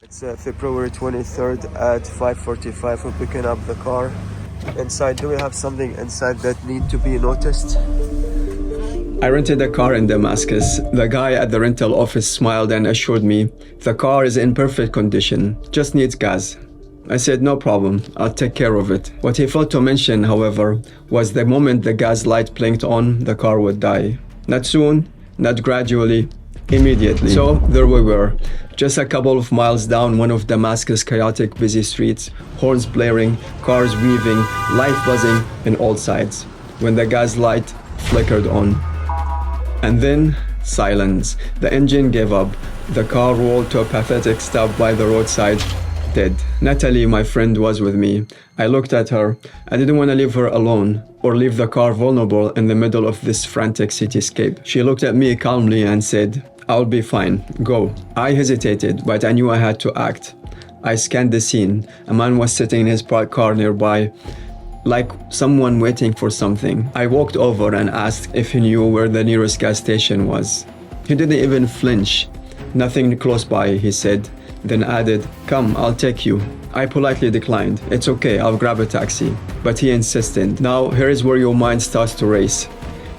It's February 23rd at 5:45. We're picking up the car. Inside, do we have something inside that need to be noticed? I rented a car in Damascus. The guy at the rental office smiled and assured me the car is in perfect condition, just needs gas. I said, no problem, I'll take care of it. What he failed to mention, however, was the moment the gas light blinked on, the car would die. Not soon, not gradually, immediately. So there we were, just a couple of miles down one of Damascus' chaotic, busy streets, horns blaring, cars weaving, life buzzing in all sides, when the gas light flickered on. And then, silence. The engine gave up. The car rolled to a pathetic stop by the roadside, dead. Natalie, my friend, was with me. I looked at her. I didn't want to leave her alone or leave the car vulnerable in the middle of this frantic cityscape. She looked at me calmly and said, I'll be fine, go. I hesitated, but I knew I had to act. I scanned the scene. A man was sitting in his parked car nearby, like someone waiting for something. I walked over and asked if he knew where the nearest gas station was. He didn't even flinch. Nothing close by, he said, then added, come, I'll take you. I politely declined. It's okay, I'll grab a taxi. But he insisted. Now, here is where your mind starts to race.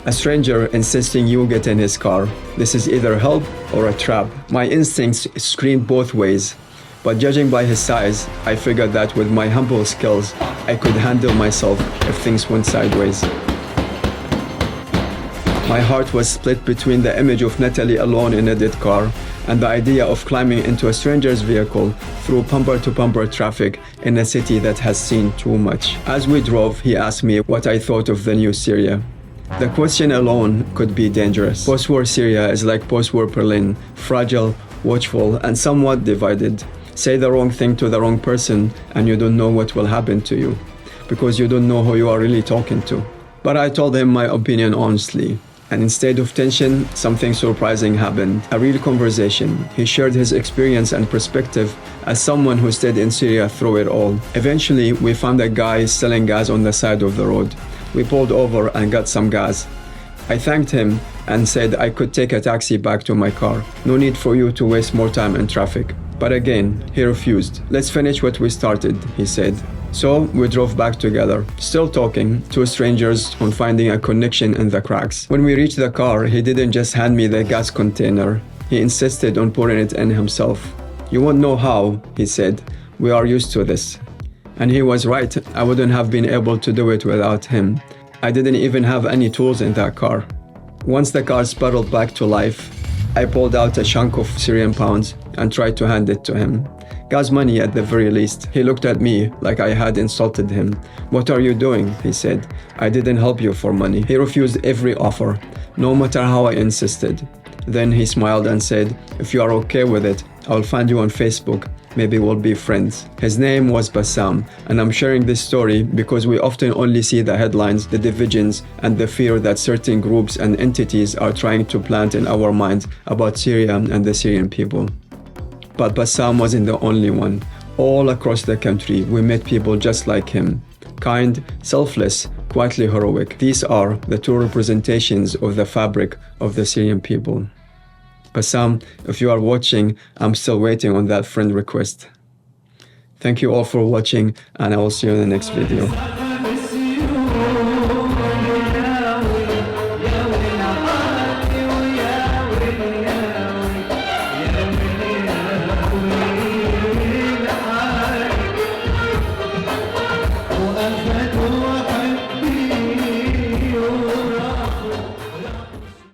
A stranger insisting you get in his car. This is either help or a trap. My instincts screamed both ways. But judging by his size, I figured that with my humble skills, I could handle myself if things went sideways. My heart was split between the image of Natalie alone in a dead car and the idea of climbing into a stranger's vehicle through bumper-to-bumper traffic in a city that has seen too much. As we drove, he asked me what I thought of the new Syria. The question alone could be dangerous. Post-war Syria is like post-war Berlin, fragile, watchful, and somewhat divided. Say the wrong thing to the wrong person and you don't know what will happen to you, because you don't know who you are really talking to. But I told him my opinion honestly. And instead of tension, something surprising happened. A real conversation. He shared his experience and perspective as someone who stayed in Syria through it all. Eventually, we found a guy selling gas on the side of the road. We pulled over and got some gas. I thanked him and said I could take a taxi back to my car. No need for you to waste more time in traffic. But again, he refused. Let's finish what we started, he said. So we drove back together, still talking, two strangers on finding a connection in the cracks. When we reached the car, he didn't just hand me the gas container. He insisted on pouring it in himself. You won't know how, he said. We are used to this. And he was right. I wouldn't have been able to do it without him. I didn't even have any tools in that car. Once the car spiraled back to life, I pulled out a chunk of Syrian pounds and tried to hand it to him. Gas money at the very least. He looked at me like I had insulted him. What are you doing? He said. I didn't help you for money. He refused every offer, no matter how I insisted. Then he smiled and said, if you are okay with it, I'll find you on Facebook. Maybe we'll be friends. His name was Bassam, and I'm sharing this story because we often only see the headlines, the divisions, and the fear that certain groups and entities are trying to plant in our minds about Syria and the Syrian people. But Bassam wasn't the only one. All across the country, we met people just like him. Kind, selfless, quietly heroic. These are the true representations of the fabric of the Syrian people. Bassam, if you are watching, I'm still waiting on that friend request. Thank you all for watching, and I will see you in the next video.